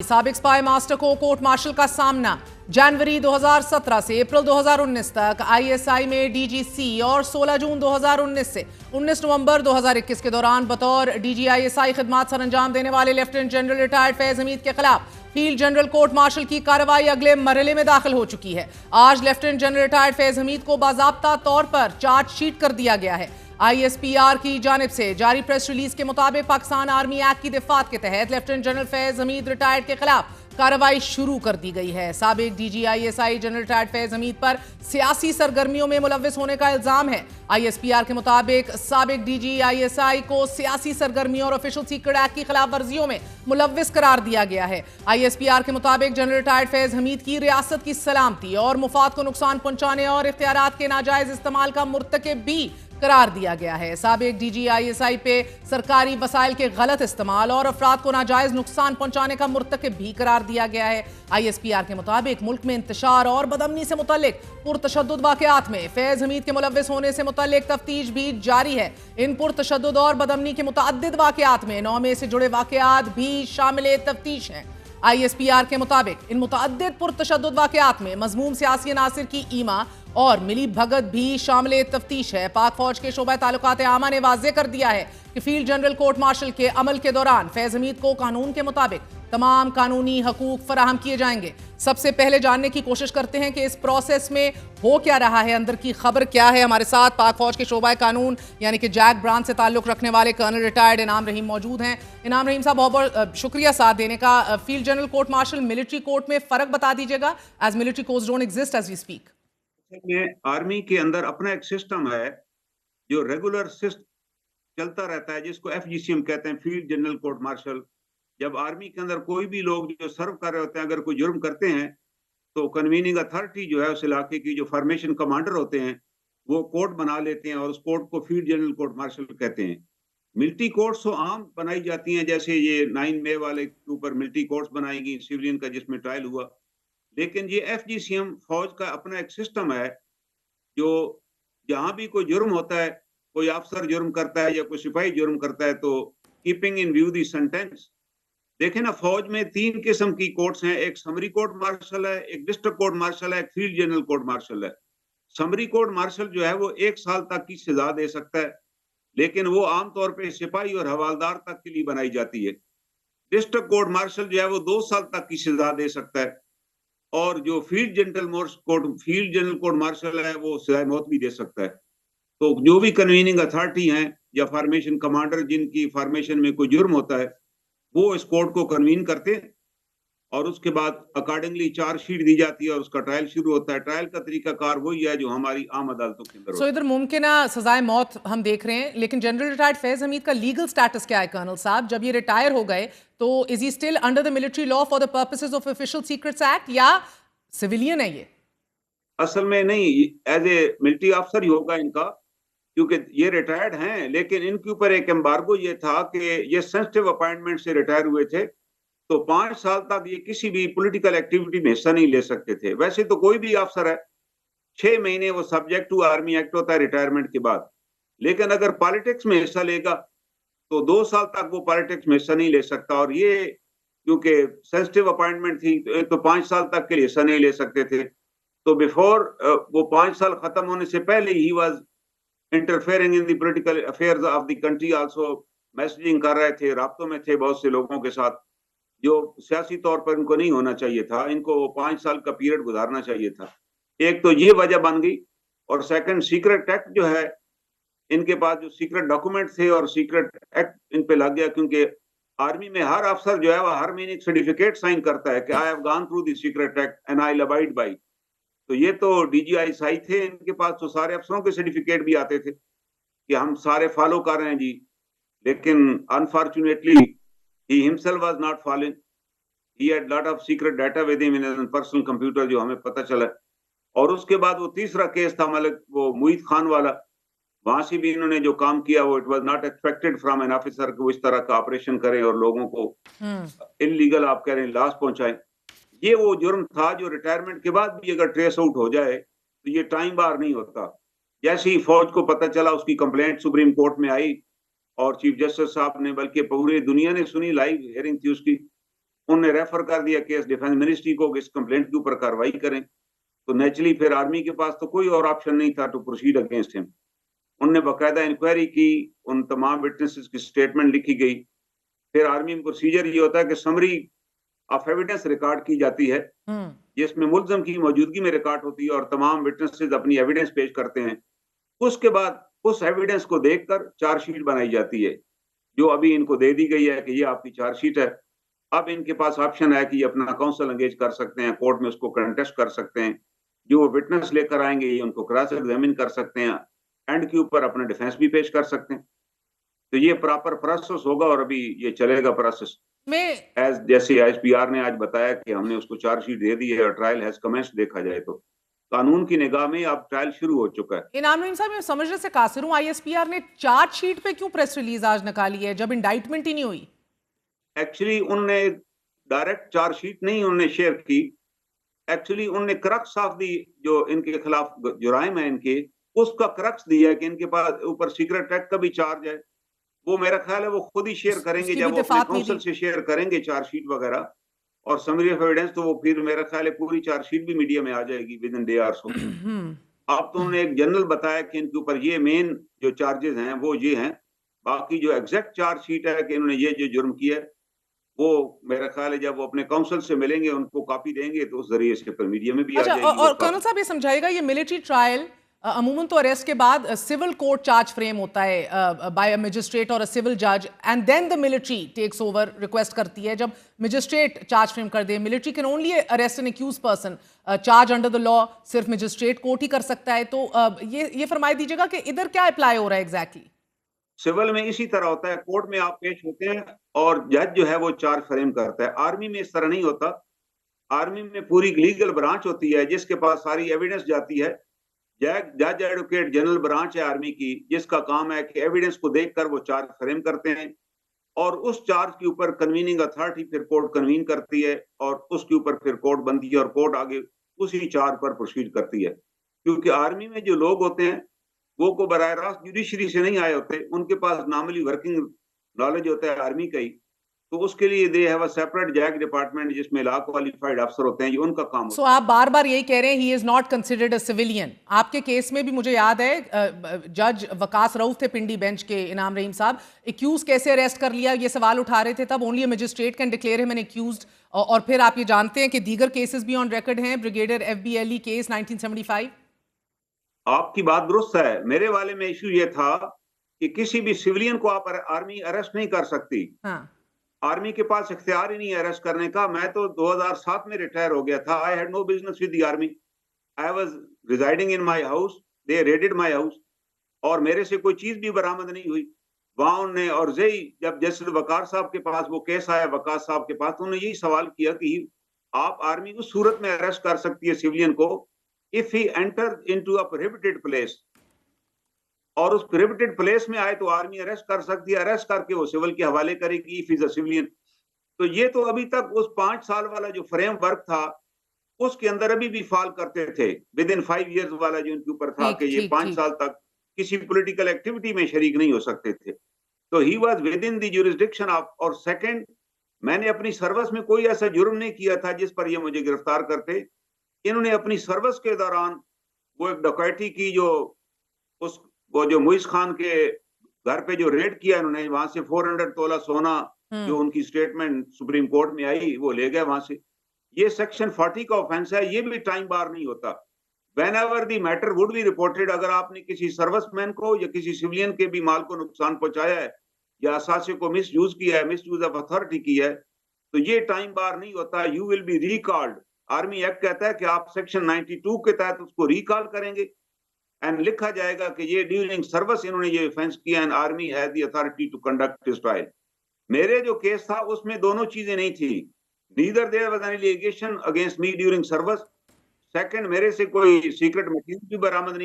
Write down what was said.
साबिक spy master को court martial का सामना। जनवरी 2017 से अप्रैल 2019 तक आईएसआई में डीजीसी और 16 जून 2019 से 19 नवंबर 2021 के दौरान बतौर डीजी आईएसआई खिदमात सर अंजाम देने वाले lieutenant general retired Faiz Hamid के खिलाफ फील्ड जनरल कोर्ट मार्शल की कार्रवाई अगले मरहले में दाखिल हो चुकी है। आज lieutenant general retired Faiz Hamid को बाजाब्ता तौर पर चार्जशीट कर दिया गया है। आईएसपीआर की जानिब से जारी प्रेस रिलीज के मुताबिक पाकिस्तान आर्मी एक्ट की दिफात के तहत lieutenant general Faiz Hamid retired के खिलाफ कार्रवाई शुरू कर दी गई है। साबिक DG ISI general retired Faiz Hamid पर सियासी सरगर्मियों में मुलव्विस होने का इल्जाम है। आईएसपीआर के मुताबिक साबिक डीजी आईएसआई को सियासी सरगर्मियों और ऑफिशियल सीक्रेट एक्ट की खिलाफ वर्जियों में मुलव्विस करार दिया गया है। आईएसपीआर के मुताबिक जनरल रिटायर्ड फैज हमीद की रियासत की सलामती और मुफाद को नुकसान पहुंचाने और इख्तियारात के नाजायज इस्तेमाल का मुर्तकिब भी करार दिया गया है। साबिक डीजी आईएसआई पे सरकारी वसाइल के गलत इस्तेमाल और अफराद को नाजायज नुकसान पहुंचाने का मुर्तकिब भी करार दिया गया है। आईएसपीआर के मुताबिक मुल्क में इंतशार और बदअमनी से मुतल्लिक पुरतशद्दुद वाकयात में फैज हमीद के मुलव्विस होने से मुतल्लिक तफ्तीश भी जारी है। इन पुरतशद्दुद और बदअमनी के मुतअद्दिद वाकयात में 9 में से जुड़े वाकयात भी शामिल तफ्तीश हैं। आईएसपीआर के मुताबिक इन मुतअद्दिद पुरतशद्दुद वाकयात में मजमूम सियासी नासिर की ईमा और मिली भगत भी शामिल तफ्तीश है। पाक फौज के शोबा ताल्लुकात आमा ने वाज़ेह कर दिया है कि फील्ड जनरल कोर्ट मार्शल के अमल के दौरान फैज हमीद को कानून के मुताबिक तमाम कानूनी हकूक फराहम किए जाएंगे। सबसे पहले जानने की कोशिश करते हैं कि इस प्रोसेस में हो क्या रहा है, अंदर की खबर क्या है। हमारे साथ पाक फौज के शोबा कानून यानी कि जैक ब्रांच से ताल्लुक रखने वाले कर्नल रिटायर्ड इनाम रहीम मौजूद हैं। इनाम रहीम साहब, बहुत बहुत शुक्रिया साथ देने का। Field general court martial military court में फर्क बता दीजिएगा, as military courts don't exist as we speak. में आर्मी के अंदर अपना एक सिस्टम है जो रेगुलर सिस्टम चलता रहता है, जिसको एफजीसीएम कहते हैं, फील्ड जनरल कोर्ट मार्शल। जब आर्मी के अंदर कोई भी लोग जो सर्व कर रहे होते हैं अगर कोई जुर्म करते हैं तो कन्वीनिंग अथॉरिटी जो है उस इलाके की, जो फॉर्मेशन कमांडर होते हैं, वो कोर्ट बना लेते हैं और उस कोर्ट को फील्ड जनरल कोर्ट मार्शल कहते हैं। मिलिट्री कोर्ट्स तो आम बनाई जाती हैं, जैसे ये 9 मई वाले के ऊपर मिलिट्री कोर्ट्स बनाएगी सिविलियन का, जिसमें ट्रायल हुआ। लेकिन ये एफजीसीएम फौज का अपना एक सिस्टम है जो जहां भी कोई जुर्म होता है, कोई अफसर जुर्म करता है या कोई सिपाही जुर्म करता है, तो keeping in view the sentence. देखें ना, फौज में 3 किस्म की कोर्ट्स हैं, एक समरी कोर्ट मार्शल है, एक डिस्ट्रिक्ट कोर्ट मार्शल है, एक फील्ड जनरल कोर्ट मार्शल है। समरी कोर्ट मार्शल जो है वो 1 साल तक की सजा दे सकता है, लेकिन वो आमतौर पर सिपाही और हवालदार तक के लिए बनाई जाती है। डिस्ट्रिक्ट कोर्ट मार्शल जो है वो 2 साल तक की सजा दे सकता है, और जो फील्ड जनरल कोर्ट मार्शल है वो सजाए मौत भी दे सकता है। तो जो भी कन्वीनिंग अथॉरिटी हैं या फॉर्मेशन कमांडर जिनकी फॉर्मेशन में कोई जुर्म होता है, वो इस कोर्ट को कन्वीन करते हैं और उसके बाद अकॉर्डिंगली चार्जशीट दी जाती है और उसका ट्रायल शुरू होता है। ट्रायल का तरीका कार वही है जो हमारी आम अदालतों के अंदर होता है। इधर मुमकिन सजाए मौत हम देख रहे हैं, लेकिन जनरल रिटायर्ड फैज हमीद का लीगल स्टेटस क्या है कर्नल साहब? जब ये रिटायर हो गए तो is he still under the military law for the purposes of official secrets act या सिविलियन है ये? असल में नहीं, एज ए मिलिट्री अफसर ही होगा इनका, क्योंकि ये रिटायर्ड हैं, लेकिन इनके ऊपर एक एम्बार्गो ये था कि ये सेंसिटिव अपॉइंटमेंट से रिटायर हुए थे, तो 5 साल तक ये किसी भी पॉलिटिकल एक्टिविटी में हिस्सा नहीं ले सकते थे। वैसे तो कोई भी अफसर है 6 महीने वो सब्जेक्ट टू आर्मी एक्ट होता है रिटायरमेंट के बाद, लेकिन अगर पॉलिटिक्स में हिस्सा लेगा तो 2 साल तक वो पॉलिटिक्स में हिस्सा नहीं ले सकता। और ये क्योंकि सेंसिटिव अपॉइंटमेंट थी तो 5 साल तक के लिए हिस्सा नहीं ले सकते थे। तो बिफोर वो 5 साल खत्म होने से पहले he was interfering in the political affairs of the country, also messaging कर रहे थे, राब्तों में थे बहुत से लोगों के साथ, जो सियासी तौर पर इनको नहीं होना चाहिए था। इनको 5 साल का पीरियड गुजारना चाहिए था। एक तो ये वजह बन गई, और सेकंड सीक्रेट एक्ट जो है, इनके पास जो सीक्रेट डॉक्यूमेंट थे और सीक्रेट एक्ट इन पे लग गया, क्योंकि आर्मी में हर अफसर जो है वो हर महीने एक सर्टिफिकेट साइन करता है कि I have gone through the secret act and I will abide by. तो ये तो डीजीआईएसआई थे, इनके पास तो सारे अफसरों के सर्टिफिकेट भी आते थे कि हम सारे फॉलो कर रहे हैं जी, लेकिन unfortunately he himself was not following. He had lot of secret data with him in his personal computer, जो हमें पता चला। और उसके बाद वो तीसरा केस था, मतलब वो मुईद खान वाला, वहां से भी इन्होंने जो काम किया वो it was not expected from an officer कि वो इस तरह का ऑपरेशन करें और लोगों को इलीगल, आप कह रहे हैं, लॉस पहुंचाएं। ये वो जुर्म था जो रिटायरमेंट के बाद भी अगर ट्रेस आउट हो जाए तो ये टाइम बार नहीं होता। जैसे ही फौज को पता चला, उसकी कंप्लेंट सुप्रीम कोर्ट में आई और चीफ जस्टिस साहब ने, बल्कि पूरी दुनिया ने सुनी, लाइव हियरिंग थी उसकी, उन्होंने रेफर कर दिया केस डिफेंस मिनिस्ट्री को कि इस कंप्लेंट के ऊपर कार्रवाई करें। तो नेचुरली फिर आर्मी के पास तो कोई और ऑप्शन नहीं था टू प्रोसीड अगेंस्ट हिम। उनने बाकायदा इंक्वायरी की, उन तमाम विटनेसेस की स्टेटमेंट लिखी गई। फिर आर्मी में प्रोसीजर ये होता है कि समरी ऑफ एविडेंस रिकॉर्ड की जाती है, जिसमें मुल्ज़म की मौजूदगी में रिकॉर्ड होती है और तमाम विटनेसेस अपनी एविडेंस पेश करते हैं। उसके बाद उस एविडेंस को देखकर चार्जशीट बनाई जाती है, जो अभी इनको दे दी गई है कि ये आपकी चार्जशीट है। अब इनके पास ऑप्शन है कि ये अपना काउंसिल एंगेज कर सकते हैं, कोर्ट में उसको कंटेस्ट कर सकते हैं। जो विटनेस लेकर आएंगे ये उनको क्रॉस एग्जामिन कर सकते हैं, एंड के ऊपर अपना डिफेंस भी पेश कर सकते हैं। तो ये प्रॉपर प्रोसेस होगा और अभी ये चलेगा प्रोसेस में। एज जैसे आईएसपीआर ने आज बताया कि हमने उसको चार्जशीट दे दी है और ट्रायल हैज कमेंस्ड। देखा जाए तो कानून की निगाह में अब ट्रायल शुरू हो चुका है। इनाम नईम साहब, मैं समझने से कासिर हूं, आईएसपीआर ने चार्जशीट पे क्यों प्रेस रिलीज आज निकाली है जब इंडाइटमेंट ही नहीं हुई? एक्चुअली उनने डायरेक्ट चार्जशीट नहीं उनने शेयर की। एक्चुअली उनने क्रक्स ऑफ दी, जो इनके खिलाफ जुराइम है इनके, उसका क्रक्स दिया है कि इनके पास ऊपर सीक्रेट एक्ट का भी चार्ज है। वो मेरा ख्याल है वो खुद ही शेयर करेंगे जब वो अपने काउंसिल से शेयर करेंगे चार्जशीट वगैरह और समरी ऑफ एविडेंस, तो वो फिर मेरा ख्याल है पूरी चार्जशीट भी मीडिया में आ जाएगी within day or so. अब तो उन्होंने एक जनरल बताया कि इनके ऊपर ये मेन जो चार्जेस हैं वो ये हैं। बाकी जो एग्जैक्ट चार्जशीट है कि इन्होंने ये जो जुर्म किया है, वो मेरा ख्याल है जब वो अपने काउंसिल से मिलेंगे उनको कॉपी देंगे तो उस जरिए से फिर मीडिया में भी आ जाएगी। और कर्नल साहब ये समझाइएगा, ये मिलिट्री ट्रायल अमूमन तो अरेस्ट के बाद सिविल कोर्ट चार्ज फ्रेम होता है बाय अ मजिस्ट्रेट और अ सिविल जज, and then the military takes over, request करती है जब मजिस्ट्रेट चार्ज फ्रेम कर दे। Military can only arrest an accused person, charge under the law सिर्फ मजिस्ट्रेट कोर्ट ही कर सकता है। तो ये फरमाई दीजिएगा कि इधर क्या अप्लाई हो रहा है एग्जैक्टली? सिविल में इसी तरह होता है, कोर्ट में आप पेश होते हैं और जज जो है वो चार्ज फ्रेम करता है। आर्मी में इस तरह नहीं होता। आर्मी में पूरी लीगल ब्रांच होती है जिसके पास सारी एविडेंस जाती है। जज एडवोकेट जनरल ब्रांच है आर्मी की, जिसका काम है कि एविडेंस को देखकर वो चार्ज फ्रेम करते हैं और उस चार्ज के ऊपर कन्वीनिंग अथॉरिटी फिर कोर्ट कन्वीन करती है और उसके ऊपर फिर कोर्ट बनती है और कोर्ट आगे उसी चार्ज पर प्रोसीड करती है। क्योंकि आर्मी में जो लोग होते हैं वो को बराह रास्त जुडिशरी से नहीं आए होते, उनके पास नॉर्मली वर्किंग नॉलेज होता है आर्मी का ही, तो उसके लिए they have a separate zag department जिसमें लॉ क्वालिफाइड अफसर होते हैं, ये उनका काम होता है। सो आप बार बार यही कह रहे हैं he is not considered a civilian. आपके केस में भी मुझे याद है जज वकास रऊफ थे पिंडी बेंच के, इनाम रहीम साहब, एक्यूज कैसे अरेस्ट कर लिया ये सवाल उठा रहे थे तब। Only a magistrate can declare him an accused. और फिर आप ये जानते हैं कि दीगर केसेस भी ऑन रिकॉर्ड हैं, ब्रिगेडियर FBLE केस 1975। आपकी बात दुरुस्त है। मेरे वाले में इशू ये था कि किसी भी सिविलियन को आप आर्मी अरेस्ट नहीं कर सकती। हाँ। आर्मी के पास इख्तियार ही नहीं है अरेस्ट करने का। मैं तो 2007 में रिटायर हो गया था। I had no business with the army. I was residing in my house, they raided my house और मेरे से कोई चीज भी बरामद नहीं हुई। वहां उन्होंने और जई जब जस्टिस वकार साहब के पास वो केस आया, वकास साहब के पास, उन्होंने यही सवाल किया कि आप आर्मी उस सूरत में अरेस्ट कर सकती है सिविलियन को if he enter into a prohibited place, और उस प्रोहिबिटेड प्लेस में आए तो आर्मी अरेस्ट कर सकती है, अरेस्ट करके वो सिविल के हवाले करेगी इफ इज अ सिविलियन। तो ये तो अभी तक उस 5 साल वाला जो फ्रेमवर्क था उसके अंदर अभी भी फॉल करते थे। विद इन 5 इयर्स वाला जो इनके ऊपर था कि ये 5 साल तक किसी पॉलिटिकल एक्टिविटी में शरीक नहीं हो सकते थे। तो he was with in the jurisdiction of. और सेकंड, मैंने अपनी सर्विस में कोई ऐसा जुर्म नहीं किया था जिस पर ये मुझे गिरफ्तार करते। इन्होंने अपनी सर्विस के दौरान वो एक डकैती की, वो जो मुइज खान के घर पे जो रेड किया इन्होंने, वहां से 400 तोला सोना जो उनकी स्टेटमेंट सुप्रीम कोर्ट में आई वो ले गए वहां से। ये सेक्शन 40 का ऑफेंस है, ये भी टाइम बार नहीं होता। Whenever the matter would be reported, अगर आपने किसी सर्विसमैन को या किसी सिविलियन के भी माल को नुकसान पहुंचाया है या असासे को मिसयूज किया है, मिसयूज ऑफ अथॉरिटी की है, तो ये टाइम बार नहीं होता। You will be recalled. Army act कहता है कि आप सेक्शन 92 के तहत उसको रिकॉल करेंगे एंड लिखा जाएगा कि ये ड्यूरिंग सर्विस इन्होंने ये ऑफेंस किया and army has the authority to conduct his trial. मेरे जो केस था उसमें दोनों चीजें नहीं थी। Neither there was any allegation against me during service. Second, मेरे से कोई सीक्रेट मटेरियल भी बरामद नहीं